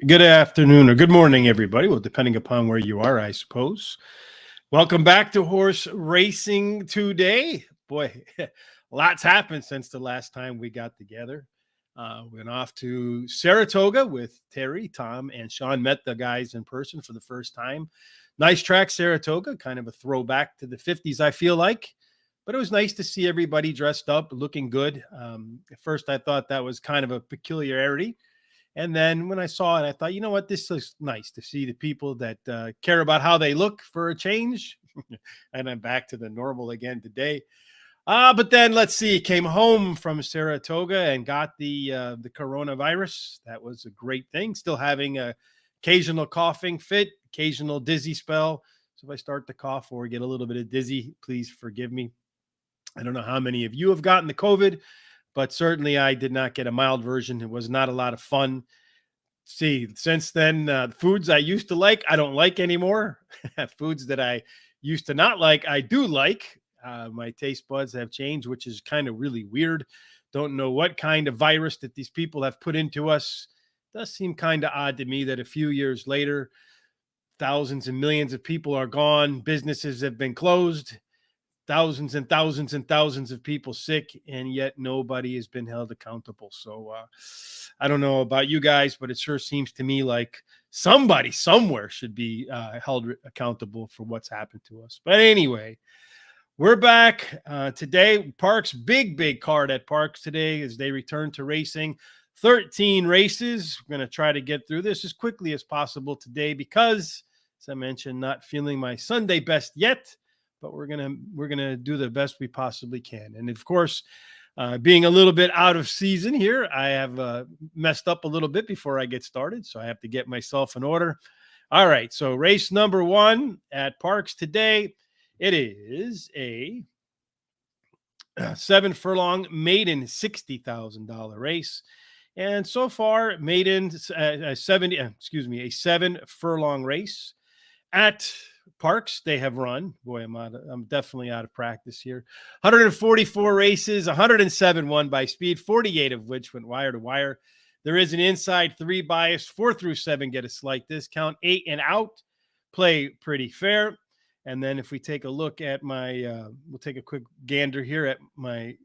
Good afternoon or good morning, everybody. Well, depending upon where you are, I suppose. Welcome back to Horse Racing Today. Boy, lots happened since the last time we got together. Went off to Saratoga with Terry, Tom, and Sean. Met the guys in person for the first time. Nice track, Saratoga, kind of a throwback to the 50s, I feel like. But it was nice to see everybody dressed up, looking good. At first, I thought that was kind of a peculiarity. And then when I saw it, I thought, you know what, this is nice to see the people that care about how they look for a change. And I'm back to the normal again today. But then let's see, came home from Saratoga and got the coronavirus. That was a great thing. Still having a occasional coughing fit, occasional dizzy spell. So if I start to cough or get a little bit of dizzy, please forgive me. I don't know how many of you have gotten the COVID, but certainly I did not get a mild version. It was not a lot of fun. See, since then, foods I used to like, I don't like anymore. Foods that I used to not like, I do like. My taste buds have changed, which is kind of really weird. Don't know what kind of virus that these people have put into us. Does seem kind of odd to me that a few years later, thousands and millions of people are gone. Businesses have been closed. Thousands and thousands and thousands of people sick, and yet nobody has been held accountable. So I don't know about you guys, but it sure seems to me like somebody somewhere should be held accountable for what's happened to us. But anyway, we're back today. Parx, big card at Parx today as they return to racing. 13 races. We're going to try to get through this as quickly as possible today because, as I mentioned, not feeling my Sunday best yet. But we're gonna do the best we possibly can. And of course, being a little bit out of season here, I have messed up a little bit before I get started, so I have to get myself in order. All right, so race number 1 at Parx today. It is a 7 furlong maiden $60,000 race, and so far, maiden a 7 furlong race at Parx. They have run. Boy, I'm definitely out of practice here. 144 races, 107 won by speed, 48 of which went wire to wire. There is an inside 3 bias. 4 through 7 get a slight discount. 8 and out play pretty fair. And then if we take a look at my, we'll take a quick gander here at my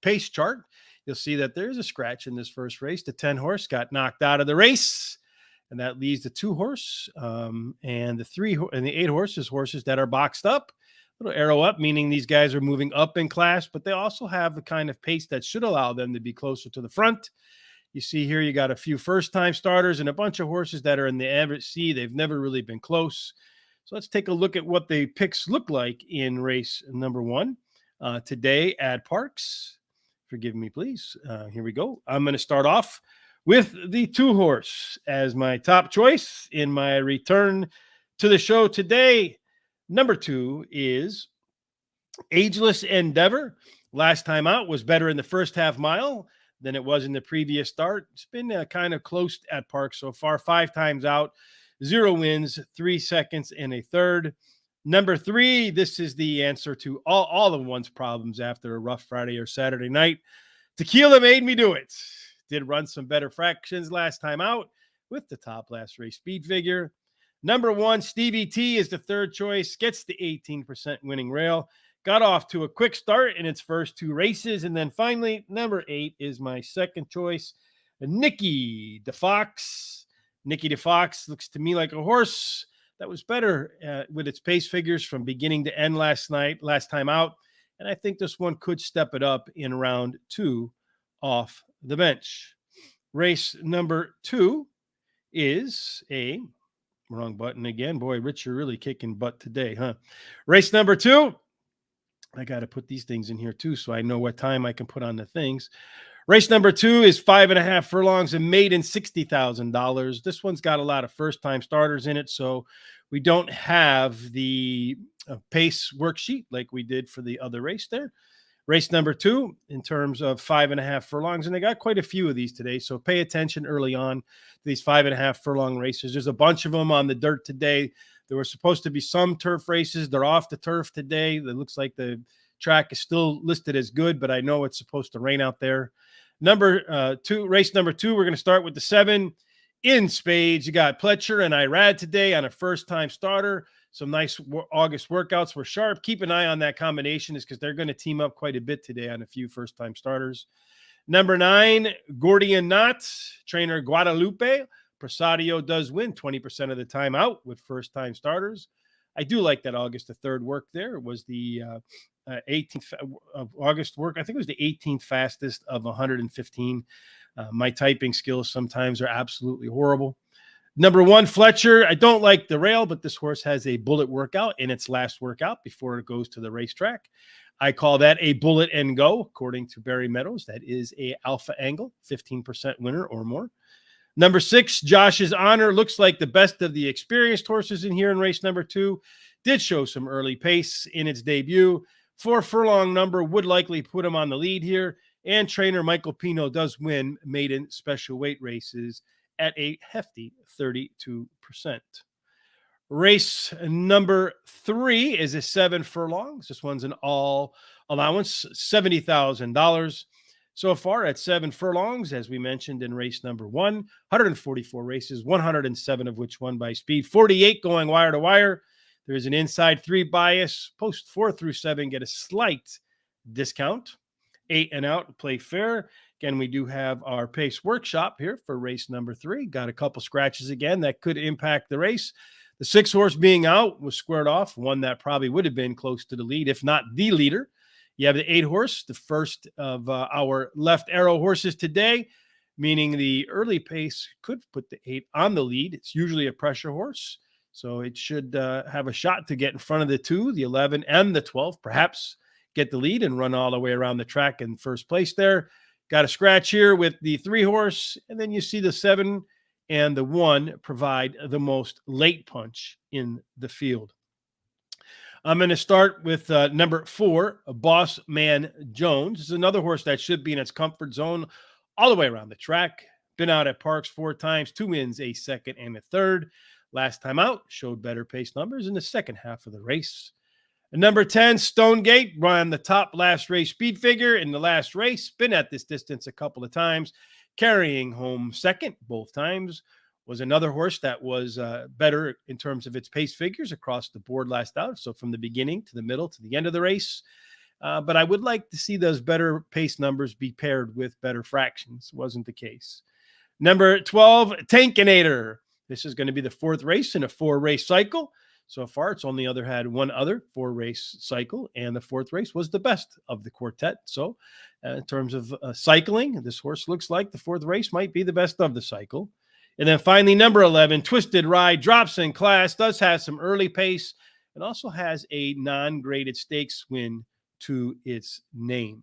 pace chart. You'll see that there's a scratch in this first race. The 10 horse got knocked out of the race. And that leaves the 2 horse and the 3 and the 8 horses that are boxed up. Little arrow up, meaning these guys are moving up in class, but they also have the kind of pace that should allow them to be closer to the front. You see here, you got a few first-time starters and a bunch of horses that are in the average C. They've never really been close. So let's take a look at what the picks look like in race number 1 today at Parx. Forgive me, please. Here we go. I'm going to start off with the 2 horse as my top choice in my return to the show today. Number 2 is Ageless Endeavor. Last time out was better in the first half mile than it was in the previous start. It's been kind of close at Parx so far. 5 times out, 0 wins, 3 seconds and a third. Number 3, this is the answer to all of one's problems after a rough Friday or Saturday night. Tequila made me do it. Did run some better fractions last time out with the top last race speed figure. Number 1, Stevie T is the 3rd choice, gets the 18% winning rail. Got off to a quick start in its first 2 races. And then finally, number 8 is my 2nd choice, Nicky DeFox. Nicky DeFox looks to me like a horse that was better with its pace figures from beginning to end last time out. And I think this one could step it up in round 2 off the bench. Race number 2 is a wrong button again. Boy, Rich, you're really kicking butt today, huh? Race number 2. I got to put these things in here too, so I know what time I can put on the things. Race number 2 is 5.5 furlongs and maiden $60,000. This one's got a lot of first-time starters in it, so we don't have the pace worksheet like we did for the other race there. Race number 2 in terms of 5.5 furlongs, and they got quite a few of these today, so pay attention early on to these 5.5 furlong races. There's a bunch of them on the dirt today. There were supposed to be some turf races. They're off the turf today. It looks like the track is still listed as good, but I know it's supposed to rain out there. Race number 2, we're going to start with the 7. in spades. You got Pletcher and Irad today on a first-time starter. Some nice August workouts were sharp. Keep an eye on that combination is because they're going to team up quite a bit today on a few first-time starters. Number 9, Gordian Knot, trainer Guadalupe. Presadio does win 20% of the time out with first-time starters. I do like that August the 3rd work there. It was the 18th of August work. I think it was the 18th fastest of 115. My typing skills sometimes are absolutely horrible. Number 1, Fletcher. I don't like the rail, but this horse has a bullet workout in its last workout before it goes to the racetrack. I call that a bullet and go, according to Barry Meadows. That is a alpha angle, 15% winner or more. Number 6, Josh's Honor. Looks like the best of the experienced horses in here in race number 2. Did show some early pace in its debut. 4 furlong number would likely put him on the lead here. And trainer Michael Pino does win maiden special weight races at a hefty 32%. Race number 3 is a 7 furlongs. This one's an all allowance, $70,000. So far at 7 furlongs, as we mentioned in race number 1, 144 races, 107 of which won by speed, 48 going wire to wire. There is an inside 3 bias. Post 4 through 7 get a slight discount. 8 and out, play fair. Again, we do have our pace workshop here for race number 3. Got a couple scratches again that could impact the race. The 6 horse being out was squared off, one that probably would have been close to the lead, if not the leader. You have the 8 horse, the first of our left arrow horses today, meaning the early pace could put the 8 on the lead. It's usually a pressure horse, so it should have a shot to get in front of the 2, the 11, and the 12, perhaps get the lead and run all the way around the track in first place there. Got a scratch here with the 3 horse, and then you see the 7 and the 1 provide the most late punch in the field. I'm going to start with number 4, Boss Man Jones. This is another horse that should be in its comfort zone all the way around the track. Been out at Parx 4 times, 2 wins, a second and a third. Last time out, showed better pace numbers in the second half of the race. And number 10, Stonegate, ran the top last race speed figure in the last race. Been at this distance a couple of times, carrying home second both times. Was another horse that was better in terms of its pace figures across the board last out. So from the beginning to the middle to the end of the race. But I would like to see those better pace numbers be paired with better fractions. Wasn't the case. Number 12, Tankinator. This is going to be the 4th race in a 4-race cycle. So far, it's only had one other 4-race cycle, and the 4th race was the best of the quartet. So in terms of cycling, this horse looks like the 4th race might be the best of the cycle. And then finally, number 11, Twisted Ride, drops in class, does have some early pace, and also has a non-graded stakes win to its name.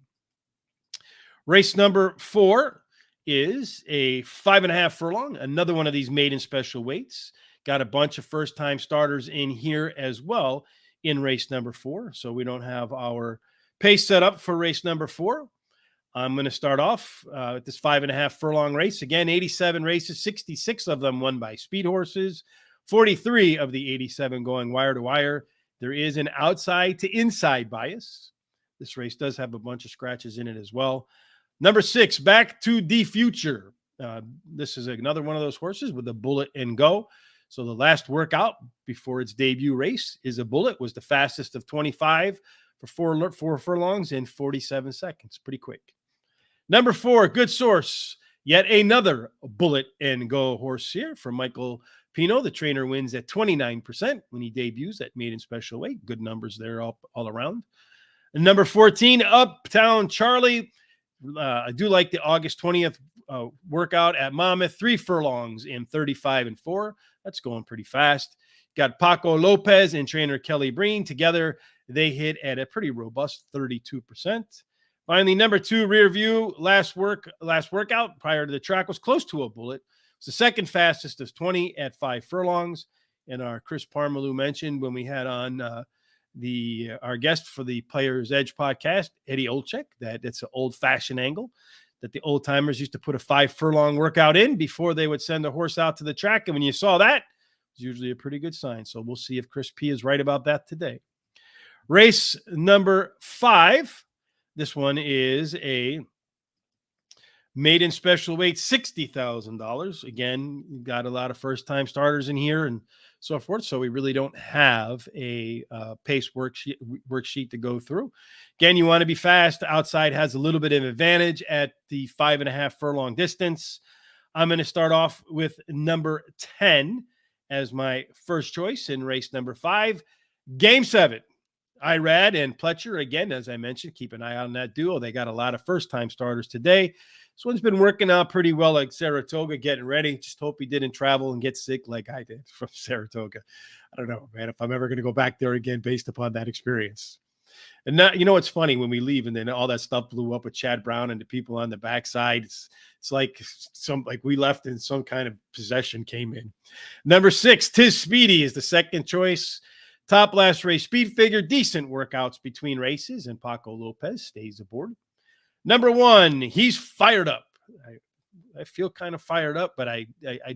Race number 4 is a 5.5 furlong, another one of these maiden special weights. Got a bunch of first-time starters in here as well in race number 4. So we don't have our pace set up for race number 4. I'm going to start off with this 5.5 furlong race. Again, 87 races, 66 of them won by speed horses, 43 of the 87 going wire to wire. There is an outside to inside bias. This race does have a bunch of scratches in it as well. Number 6, Back to the Future. This is another one of those horses with a bullet and go. So the last workout before its debut race is a bullet, was the fastest of 25 for 4 furlongs in 47 seconds. Pretty quick. Number 4, Good Source. Yet another bullet and go horse here from Michael Pino. The trainer wins at 29% when he debuts at maiden special weight. Good numbers there all around. And number 14, Uptown Charlie. I do like the August 20th workout at Monmouth. 3 furlongs in 35 and 4. That's going pretty fast. Got Paco Lopez and trainer Kelly Breen. Together, they hit at a pretty robust 32%. Finally, number 2, Rear View. Last workout prior to the track was close to a bullet. It's the second fastest of 20 at 5 furlongs. And our Chris Parmalu mentioned when we had on our guest for the Players Edge podcast, Eddie Olczyk, that it's an old-fashioned angle that the old timers used to put a 5 furlong workout in before they would send a horse out to the track. And when you saw that, it's usually a pretty good sign. So we'll see if Chris P is right about that today. Race number 5. This one is a Maiden special weight, $60,000. Again, got a lot of first-time starters in here and so forth. So we really don't have a pace worksheet to go through. Again, you want to be fast. Outside has a little bit of advantage at the 5.5 furlong distance. I'm going to start off with number 10 as my first choice in race number 5. Game 7. Irad and Pletcher, again, as I mentioned, keep an eye on that duo. They got a lot of first-time starters today. This one's been working out pretty well like Saratoga, getting ready. Just hope he didn't travel and get sick like I did from Saratoga. I don't know, man, if I'm ever going to go back there again based upon that experience. And now, you know, it's funny when we leave and then all that stuff blew up with Chad Brown and the people on the backside. It's like we left and some kind of possession came in. Number 6, Tis Speedy is the second choice. Top last race speed figure, decent workouts between races, and Paco Lopez stays aboard. Number 1, he's fired up. I feel kind of fired up, but I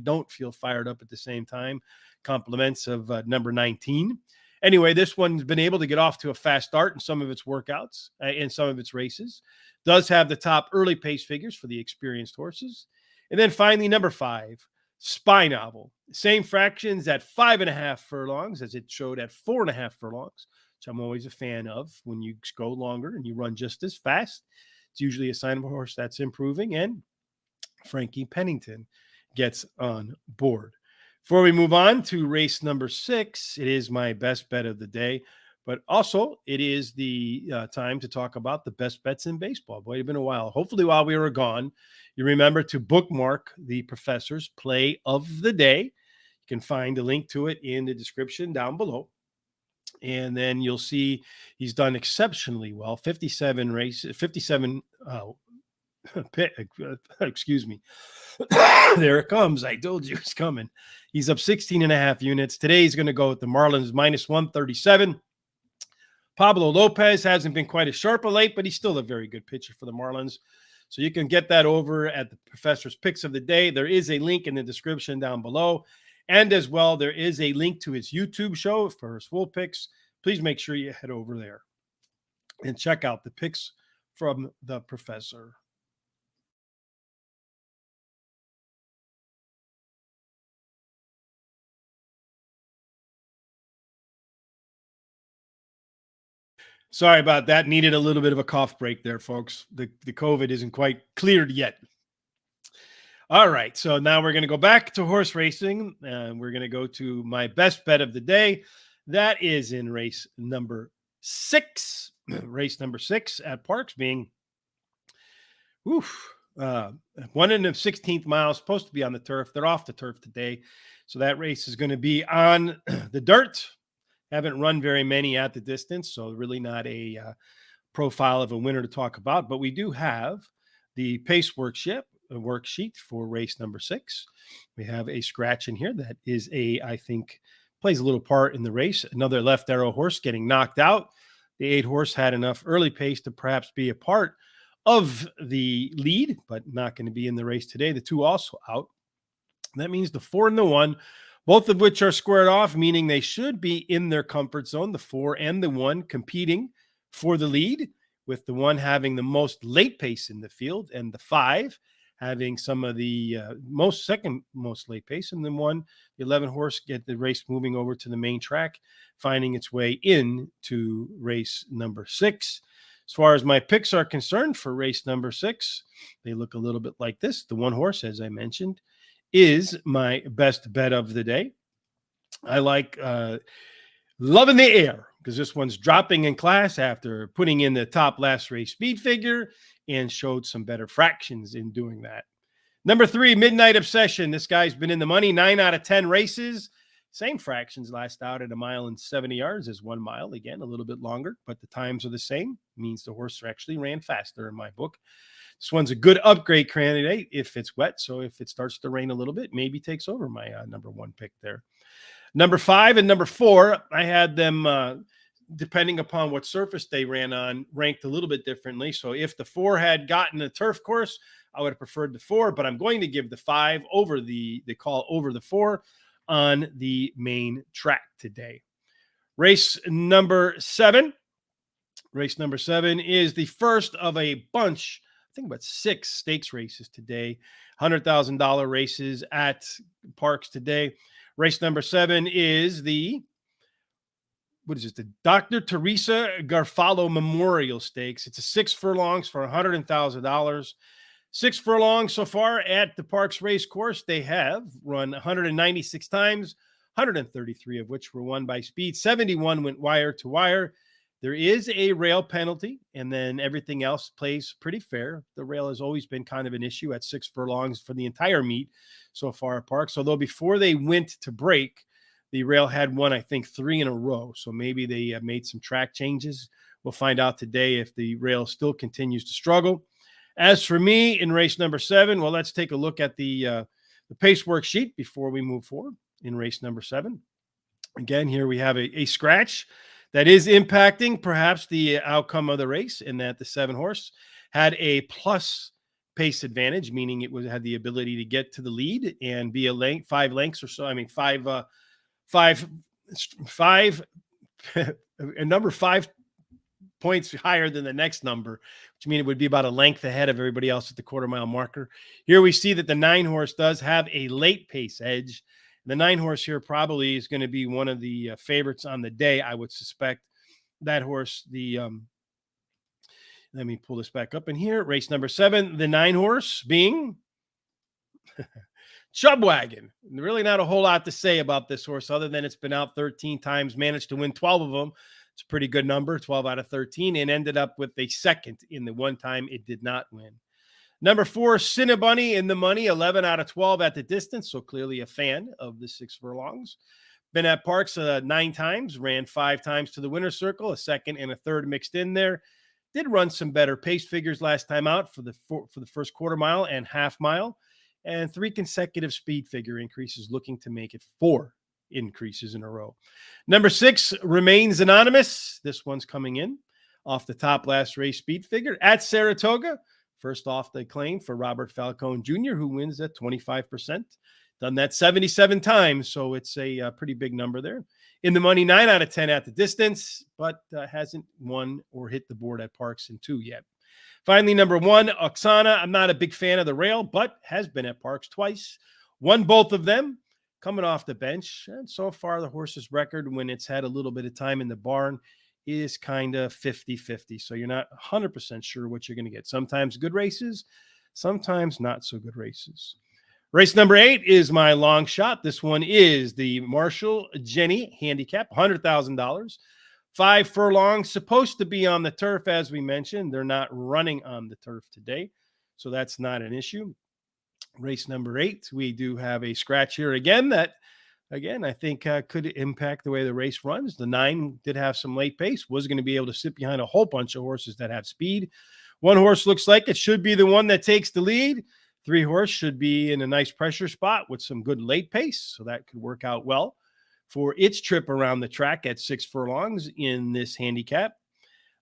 don't feel fired up at the same time. Compliments of number 19. Anyway, this one's been able to get off to a fast start in some of its workouts, in some of its races. Does have the top early pace figures for the experienced horses. And then finally, number 5, Spy Novel. Same fractions at 5.5 furlongs as it showed at 4.5 furlongs, which I'm always a fan of. When you go longer and you run just as fast, it's usually a sign of a horse that's improving. And Frankie Pennington gets on board. Before we move on to race number 6, it is my best bet of the day, but also it is the time to talk about the best bets in baseball. Boy, it's been a while. Hopefully while we were gone, you remember to bookmark the professor's play of the day. You can find a link to it in the description down below. And then you'll see he's done exceptionally well. 57 races, 57 excuse me. There it comes. I told you it's coming. He's up 16.5 units. Today he's going to go with the Marlins minus 137. Pablo Lopez hasn't been quite as sharp of late, but he's still a very good pitcher for the Marlins. So you can get that over at the professor's picks of the day. There is a link in the description down below. And as well, there is a link to his YouTube show for his full picks. Please make sure you head over there and check out the picks from the professor. Sorry about that. Needed a little bit of a cough break there, folks. The COVID isn't quite cleared yet. All right, so now we're going to go back to horse racing, and we're going to go to my best bet of the day. That is in race number 6. Race number 6 at Parx being 1 16th mile, supposed to be on the turf. They're off the turf today, so that race is going to be on the dirt. Haven't run very many at the distance, so really not a profile of a winner to talk about. But we do have the pace worksheet for race number 6. We have a scratch in here that is I think, plays a little part in the race. Another left arrow horse getting knocked out. The 8 horse had enough early pace to perhaps be a part of the lead, but not going to be in the race today. The 2 also out. That means the 4 and the 1, both of which are squared off, meaning they should be in their comfort zone, the 4 and the 1 competing for the lead, with the 1 having the most late pace in the field and the 5 having some of the second most late pace, and then the 11 horse, get the race moving over to the main track, finding its way into race number 6. As far as my picks are concerned for race number 6, they look a little bit like this. The 1 horse, as I mentioned, is my best bet of the day. I like Love in the Air, because this one's dropping in class after putting in the top last race speed figure and showed some better fractions in doing that. Number 3, Midnight Obsession. This guy's been in the money 9 out of 10 races. Same fractions last out at 1 mile and 70 yards as 1 mile. Again, a little bit longer, but the times are the same. Means the horse actually ran faster in my book. This one's a good upgrade candidate if it's wet. So if it starts to rain a little bit, maybe takes over my number 1 pick there. Number 5 and number 4, I had them, depending upon what surface they ran on, ranked a little bit differently. So if the 4 had gotten a turf course, I would have preferred the 4, but I'm going to give the 5 over the call over the 4 on the main track today. Race number 7. Race number 7 is the first of a bunch think about 6 stakes races today, $100,000 races at Parx today. Race number 7 is the Dr. Teresa Garfalo Memorial Stakes. It's a 6 furlongs for $100,000. 6 furlongs so far at the Parx race course. They have run 196 times, 133 of which were won by speed. 71 went wire to wire. There is a rail penalty, and then everything else plays pretty fair. The rail has always been kind of an issue at 6 furlongs for the entire meet so far at Parx. Although before they went to break, the rail had won, I think, 3 in a row. So maybe they made some track changes. We'll find out today if the rail still continues to struggle. As for me in race number 7, well, let's take a look at the pace worksheet before we move forward in race number 7. Again, here we have a scratch that is impacting perhaps the outcome of the race, in that the 7 horse had a plus pace advantage, meaning it had the ability to get to the lead and be a 5 lengths or so. I mean, five a number 5 points higher than the next number, which means it would be about a length ahead of everybody else at the quarter-mile marker. Here we see that the 9 horse does have a late pace edge. The 9 horse here probably is going to be one of the favorites on the day, I would suspect. That horse, let me pull this back up in here. Race number 7, the 9 horse being Chubwagon. Really not a whole lot to say about this horse other than it's been out 13 times, managed to win 12 of them. It's a pretty good number, 12 out of 13, and ended up with a second in the one time it did not win. Number 4, Cinnabunny in the money, 11 out of 12 at the distance, so clearly a fan of the 6 furlongs. Been at Parx 9 times, ran 5 times to the winner's circle, a second and a third mixed in there. Did run some better pace figures last time out for the first quarter mile and half mile, and 3 consecutive speed figure increases, looking to make it 4 increases in a row. Number 6 remains anonymous. This one's coming in off the top last race speed figure at Saratoga. First off the claim for Robert Falcone Jr., who wins at 25%. Done that 77 times, so it's a pretty big number there. In the money, 9 out of 10 at the distance, but hasn't won or hit the board at Parx in 2 yet. Finally, number 1, Oksana. I'm not a big fan of the rail, but has been at Parx twice. Won both of them, coming off the bench. And so far, the horse's record, when it's had a little bit of time in the barn, is kind of 50-50. So you're not 100% sure what you're going to get. Sometimes good races, sometimes not so good races. Race number 8 is my long shot. This one is the Marshall Jenny Handicap, $100,000. 5 furlongs, supposed to be on the turf, as we mentioned. They're not running on the turf today, so that's not an issue. Race number 8, we do have a scratch here again that, I think could impact the way the race runs. The 9 did have some late pace, was going to be able to sit behind a whole bunch of horses that have speed. 1 horse looks like it should be the one that takes the lead. 3 horse should be in a nice pressure spot with some good late pace, so that could work out well for its trip around the track at 6 furlongs in this handicap.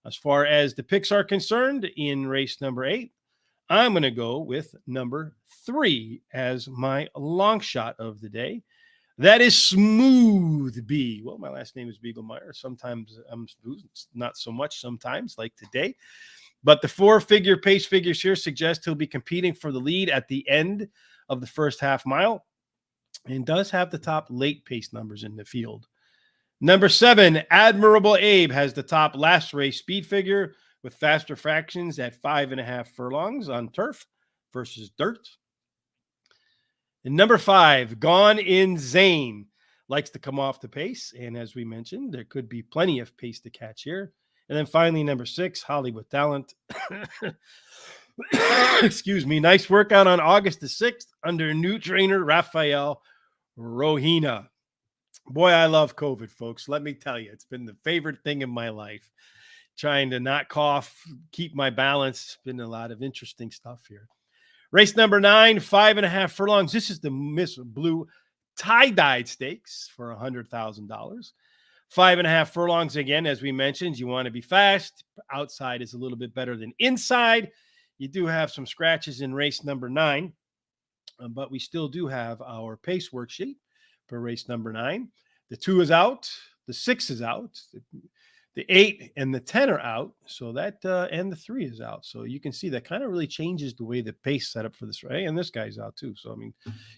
As far as the picks are concerned in race number 8, I'm going to go with number 3 as my long shot of the day. That is Smooth B. Well, my last name is Beaglemeyer. Sometimes I'm smooth, not so much sometimes, like today. But the 4-figure pace figures here suggest he'll be competing for the lead at the end of the first half mile, and does have the top late pace numbers in the field. Number 7, Admirable Abe, has the top last race speed figure with faster fractions at 5.5 furlongs on turf versus dirt. And number 5, Gone in Zane, likes to come off the pace, and as we mentioned, there could be plenty of pace to catch here. And then finally, number 6, Hollywood Talent. Excuse me. Nice workout on August the 6th under new trainer Rafael Rohina. Boy, I love COVID, folks. Let me tell you, it's been the favorite thing in my life. Trying to not cough, keep my balance. Been a lot of interesting stuff here. Race number 9, 5.5 furlongs. This is the Miss Blue tie-dyed stakes for $100,000. 5.5 furlongs again, as we mentioned. You want to be fast. Outside is a little bit better than inside. You do have some scratches in race number 9, but we still do have our pace worksheet for race number 9. The 2 is out. The 6 is out. The 8 and the 10 are out. So that, and the 3 is out. So you can see that kind of really changes the way the pace set up for this, right? And this guy's out too. So, I mean,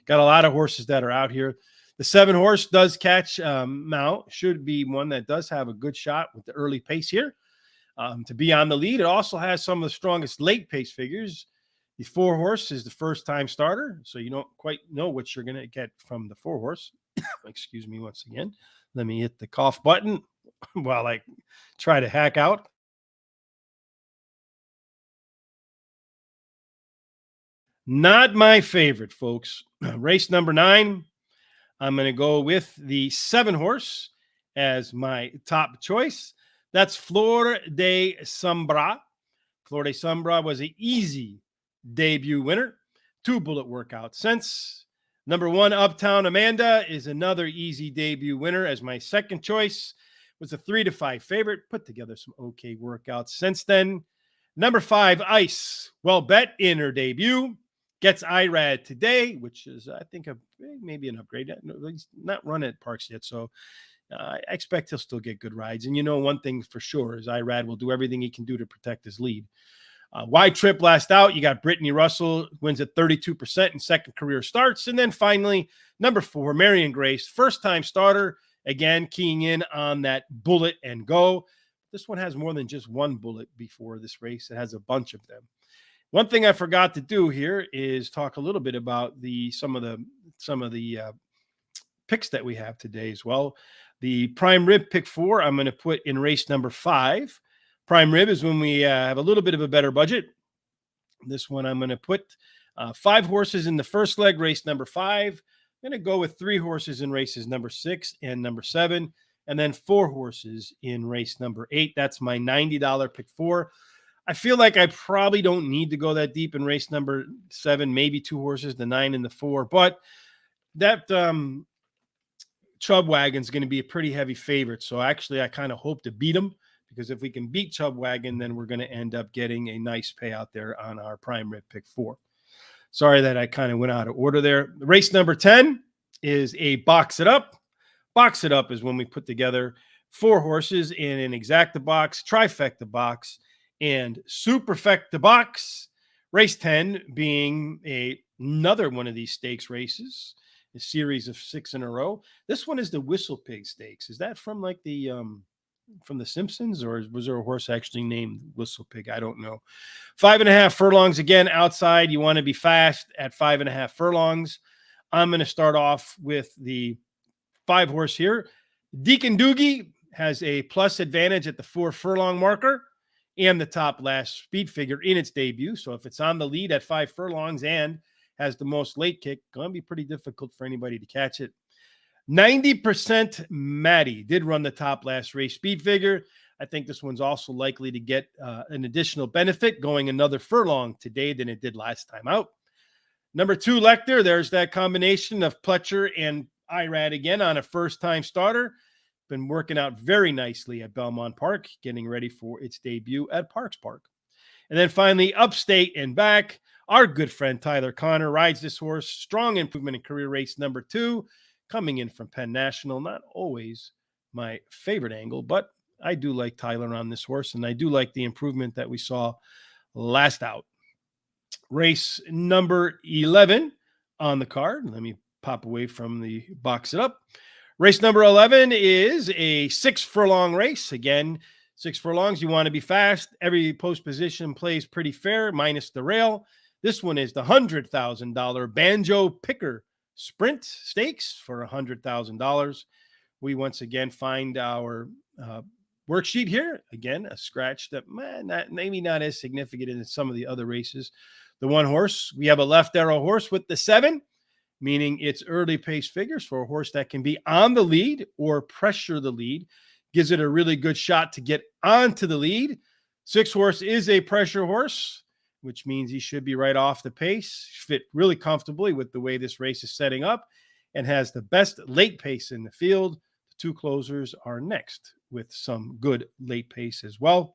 got a lot of horses that are out here. The 7 horse does catch Mount, should be one that does have a good shot with the early pace here to be on the lead. It also has some of the strongest late pace figures. The 4 horse is the first time starter, so you don't quite know what you're going to get from the 4 horse. Excuse me once again. Let me hit the cough button while I try to hack out. Not my favorite, folks. Race number 9. I'm going to go with the 7 horse as my top choice. That's Flor de Sombra. Flor de Sombra was an easy debut winner. 2 bullet workout since. Number 1, Uptown Amanda, is another easy debut winner as my second choice. Was a 3-5 favorite. Put together some okay workouts since then. Number 5, Ice. Well bet in her debut. Gets IRAD today, which is, I think, maybe an upgrade. He's not run at Parx yet, so I expect he'll still get good rides. And you know, one thing for sure is IRAD will do everything he can do to protect his lead. Wide trip last out. You got Brittany Russell, wins at 32% in second career starts. And then finally, number 4, Marion Grace, first time starter. Again, keying in on that bullet and go. This one has more than just one bullet before this race. It has a bunch of them. One thing I forgot to do here is talk a little bit about some of the picks that we have today as well. The prime rib pick 4, I'm going to put in race number 5. Prime rib is when we have a little bit of a better budget. This one I'm going to put 5 horses in the first leg, race number 5. I'm going to go with 3 horses in races number 6 and number 7, and then 4 horses in race number 8. That's my $90 pick 4. I feel like I probably don't need to go that deep in race number 7, maybe 2 horses, the 9 and the 4, but that Chubb Wagon's going to be a pretty heavy favorite. So actually, I kind of hope to beat him, because if we can beat Chubb Wagon, then we're going to end up getting a nice payout there on our prime rib pick 4. Sorry that I kind of went out of order there. Race number 10 is a box it up. Box it up is when we put together 4 horses in an exacta box, trifecta box, and superfecta box. Race 10 being another one of these stakes races, a series of 6 in a row. This one is the Whistle Pig Stakes. Is that from like the from the Simpsons, or was there a horse actually named Whistle Pig? I don't know. 5.5 furlongs again outside. You want to be fast at 5.5 furlongs. I'm going to start off with the 5 horse here. Deacon Doogie has a plus advantage at the 4 furlong marker and the top last speed figure in its debut. So if it's on the lead at 5 furlongs and has the most late kick, going to be pretty difficult for anybody to catch it. 90% Maddie did run the top last race speed figure. I think this one's also likely to get an additional benefit going another furlong today than it did last time out. Number 2, Lecter. There's that combination of Pletcher and IRAD again on a first-time starter. Been working out very nicely at Belmont Park, getting ready for its debut at Parx Park. And then finally, Upstate and back. Our good friend Tyler Connor rides this horse. Strong improvement in career race number 2. Coming in from Penn National, not always my favorite angle, but I do like Tyler on this horse, and I do like the improvement that we saw last out. Race number 11 on the card. Let me pop away from the box it up. Race number 11 is a 6 furlong race. Again, 6 furlongs. You want to be fast. Every post position plays pretty fair, minus the rail. This one is the $100,000 Banjo Picker Sprint Stakes for $100,000. We once again find our worksheet here. Again, a scratch that maybe not as significant as some of the other races. The 1 horse, we have a left arrow horse with the 7, meaning it's early pace figures for a horse that can be on the lead or pressure the lead. Gives it a really good shot to get onto the lead. 6 horse is a pressure horse, which means he should be right off the pace, fit really comfortably with the way this race is setting up, and has the best late pace in the field. The 2 closers are next with some good late pace as well.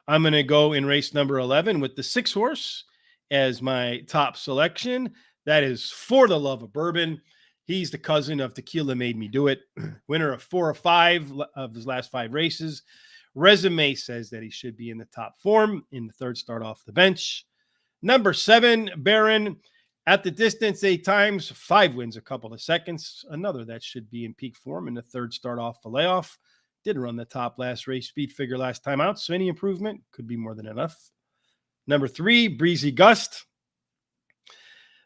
I'm going to go in race number 11 with the 6 horse as my top selection. That is For the Love of Bourbon. He's the cousin of Tequila Made Me Do It, winner of 4 or 5 of his last 5 races. Resume says that he should be in the top form in the third start off the bench. Number 7, Baron, at the distance 8 times, 5 wins, a couple of seconds. Another that should be in peak form in the third start off the layoff. Did run the top last race speed figure last time out, so any improvement could be more than enough. Number 3, Breezy Gust.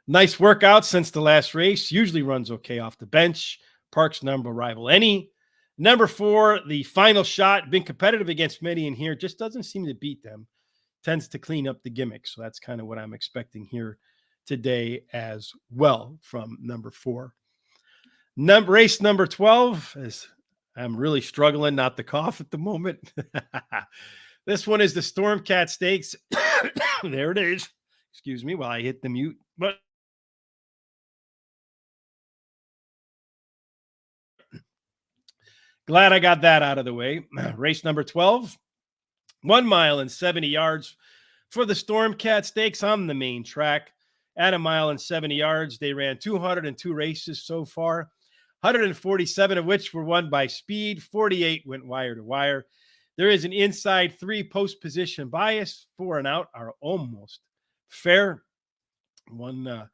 Nice workout since the last race. Usually runs okay off the bench. Parx number rival any. Number 4, the final shot. Been competitive against many in here. Just doesn't seem to beat them. Tends to clean up the gimmick. So that's kind of what I'm expecting here today as well from number 4. Race number 12 is, I'm really struggling not to cough at the moment. This one is the Stormcat Stakes. There it is. Excuse me while I hit the mute button. Glad I got that out of the way. Race number 12, 1 mile and 70 yards for the Stormcat Stakes on the main track. At 1 mile and 70 yards, they ran 202 races so far, 147 of which were won by speed, 48 went wire to wire. There is an inside 3 post position bias. 4 and out are almost fair. One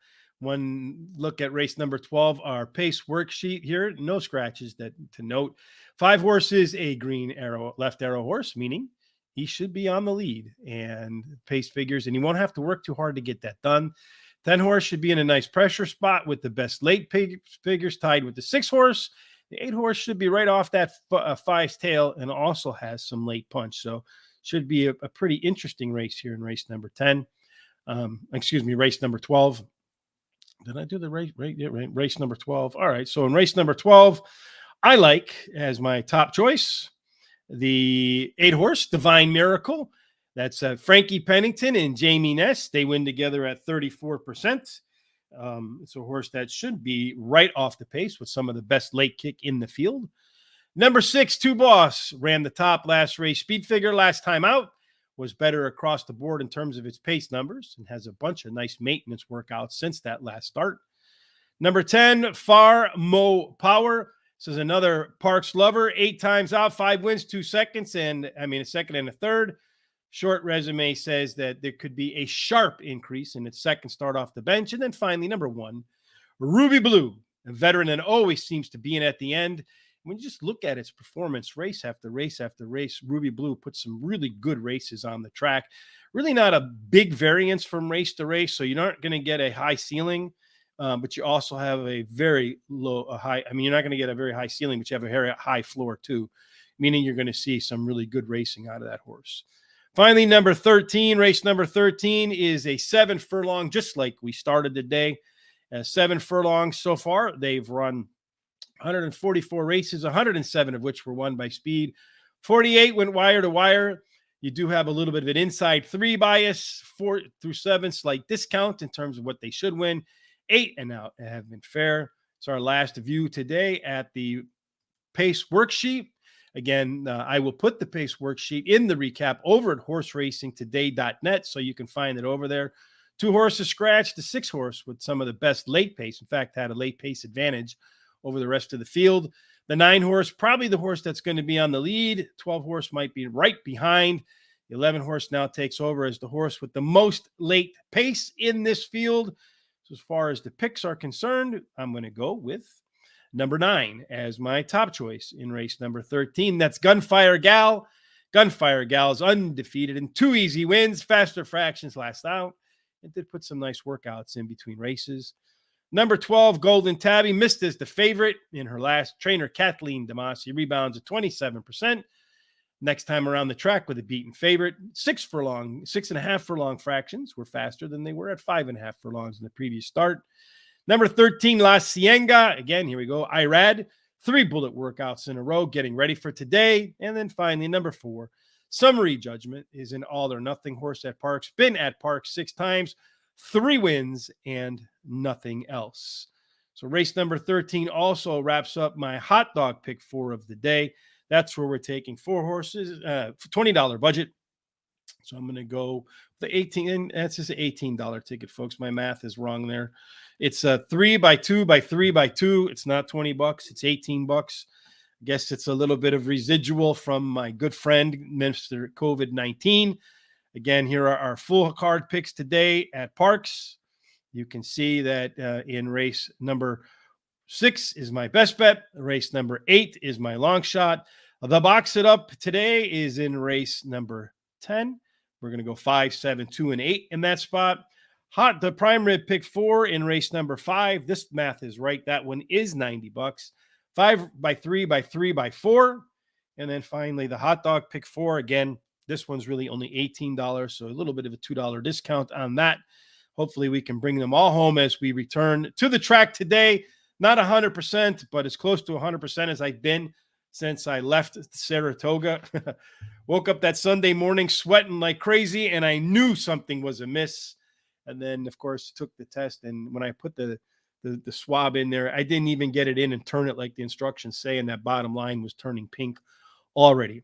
look at race number 12, our pace worksheet here. No scratches to note. 5 horses, a green arrow, left arrow horse, meaning he should be on the lead and pace figures, and he won't have to work too hard to get that done. 10 horse should be in a nice pressure spot with the best late figures tied with the 6 horse. The 8 horse should be right off that 5's tail and also has some late punch. So should be a pretty interesting race here in race number 10. Race number 12. Did I do the race? Race number 12. All right. So in race number 12, I like as my top choice the 8 horse Divine Miracle. That's Frankie Pennington and Jamie Ness. They win together at 34%. It's a horse that should be right off the pace with some of the best late kick in the field. Number 6, Two Boss, ran the top last race speed figure last time out. Was better across the board in terms of its pace numbers and has a bunch of nice maintenance workouts since that last start. Number 10, Far Mo Power. This is another Parx lover. 8 times out, 5 wins, 2 seconds, a second and a third. Short resume says that there could be a sharp increase in its second start off the bench. And then finally, number 1, Ruby Blue, a veteran that always seems to be in at the end. When you just look at its performance race after race after race, Ruby Blue put some really good races on the track. Really not a big variance from race to race, so you're not going to get a high ceiling, but you also have a very you're not going to get a very high ceiling, but you have a very high floor too, meaning you're going to see some really good racing out of that horse. Finally, number 13, race number 13 is a 7 furlong, just like we started the day. 7 furlongs so far. They've run 144 races, 107 of which were won by speed. 48 went wire to wire. You do have a little bit of an inside 3 bias, 4 through 7, slight discount in terms of what they should win. 8 and out have been fair. It's our last view today at the pace worksheet. Again, I will put the pace worksheet in the recap over at horseracingtoday.net, so you can find it over there. 2 horses scratched, the 6 horse with some of the best late pace. In fact, had a late pace advantage over the rest of the field. The 9 horse, probably the horse that's going to be on the lead. 12 horse might be right behind. The 11 horse now takes over as the horse with the most late pace in this field. So as far as the picks are concerned, I'm going to go with number 9 as my top choice in race number 13. That's Gunfire Gal. Gunfire Gal is undefeated in 2 easy wins, faster fractions last out. It did put some nice workouts in between races. Number 12, Golden Tabby, missed as the favorite in her last. Trainer Kathleen Damasi rebounds at 27%. Next time around the track with a beaten favorite. 6.5 furlong fractions were faster than they were at 5.5 furlongs in the previous start. Number 13, La Cienga. Again, here we go. Irad, 3 bullet workouts in a row, getting ready for today. And then finally, number 4, Summary Judgment is an all or nothing horse at Parx. Been at Parx 6 times, 3 wins and nothing else. So race number 13 also wraps up my hot dog pick 4 of the day. That's where we're taking 4 horses, $20 budget. So I'm going to go The 18, and that's just an $18 ticket, folks. My math is wrong there. It's a 3x2 by 3x2. It's not $20. It's $18. I guess it's a little bit of residual from my good friend, Mr. COVID-19. Again, here are our full card picks today at Parx. You can see that in race number 6 is my best bet. Race number 8 is my long shot. The box it up today is in race number 10. We're going to go 5, 7, 2, and 8 in that spot. The prime rib pick 4 in race number 5. This math is right. That one is $90. 5x3 by 3x4. And then finally, the hot dog pick 4. Again, this one's really only $18, so a little bit of a $2 discount on that. Hopefully, we can bring them all home as we return to the track today. Not 100%, but as close to 100% as I've been since I left Saratoga. Woke up that Sunday morning sweating like crazy, and I knew something was amiss. And then, of course, took the test. And when I put the swab in there, I didn't even get it in and turn it like the instructions say, and that bottom line was turning pink already.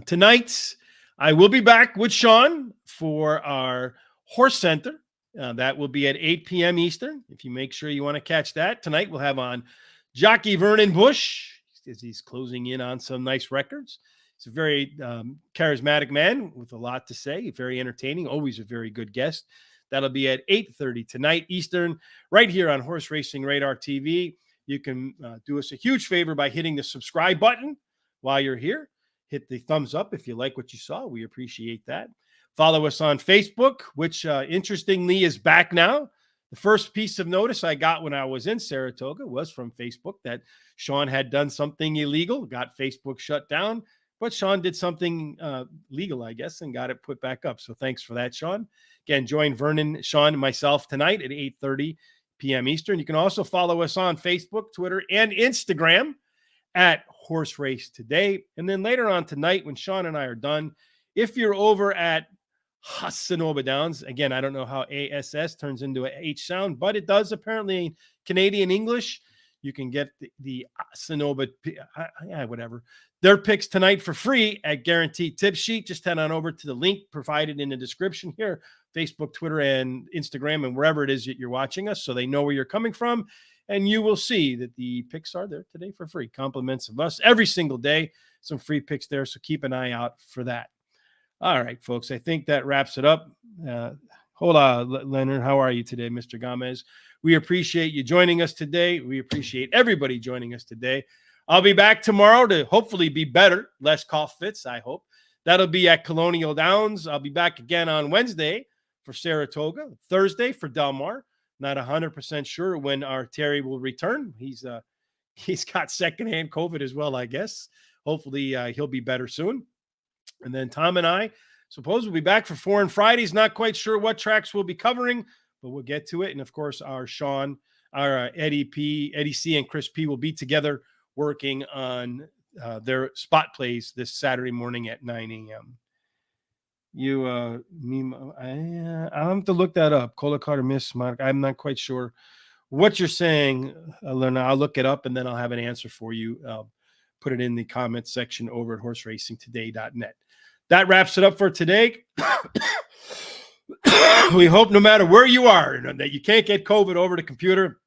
Tonight, I will be back with Sean for our Horse Center. That will be at 8 p.m. Eastern. If you make sure you want to catch that. Tonight, we'll have on jockey Vernon Bush, as he's closing in on some nice records. He's a very charismatic man with a lot to say, very entertaining, always a very good guest. That'll be at 8:30 tonight Eastern, right here on Horse Racing Radar TV. You can do us a huge favor by hitting the subscribe button while you're here. Hit the thumbs up if you like what you saw. We appreciate that. Follow us on Facebook, which interestingly is back now. The first piece of notice I got when I was in Saratoga was from Facebook that Sean had done something illegal, got Facebook shut down, but Sean did something legal, I guess, and got it put back up. So thanks for that, Sean. Again, join Vernon, Sean, and myself tonight at 8:30 p.m. Eastern. You can also follow us on Facebook, Twitter, and Instagram at Horse Race Today. And then later on tonight, when Sean and I are done, if you're over at Assiniboia Downs. Again, I don't know how ASS turns into a H sound, but it does apparently in Canadian English. You can get the Assiniboia, whatever, their picks tonight for free at Guaranteed Tip Sheet. Just head on over to the link provided in the description here, Facebook, Twitter, and Instagram, and wherever it is that you're watching us, so they know where you're coming from. And you will see that the picks are there today for free. Compliments of us every single day. Some free picks there, so keep an eye out for that. All right, folks, I think that wraps it up. Hold on, Leonard. How are you today, Mr. Gomez? We appreciate you joining us today. We appreciate everybody joining us today. I'll be back tomorrow to hopefully be better, less cough fits, I hope. That'll be at Colonial Downs. I'll be back again on Wednesday for Saratoga, Thursday for Del Mar. Not 100% sure when our Terry will return. He's got secondhand COVID as well, I guess. Hopefully he'll be better soon. And then Tom and I suppose we'll be back for Foreign Fridays. Not quite sure what tracks we'll be covering, but we'll get to it. And of course, our Sean, our Eddie C, and Chris P will be together working on their spot plays this Saturday morning at 9 a.m. I'll have to look that up. Cola Carter Miss Mark. I'm not quite sure what you're saying, Lerna. I'll look it up and then I'll have an answer for you. Put it in the comments section over at horseracingtoday.net. That wraps it up for today. We hope no matter where you are, that you can't get COVID over the computer,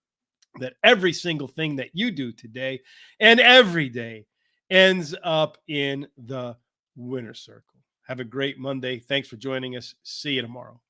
that every single thing that you do today and every day ends up in the winner's circle. Have a great Monday. Thanks for joining us. See you tomorrow.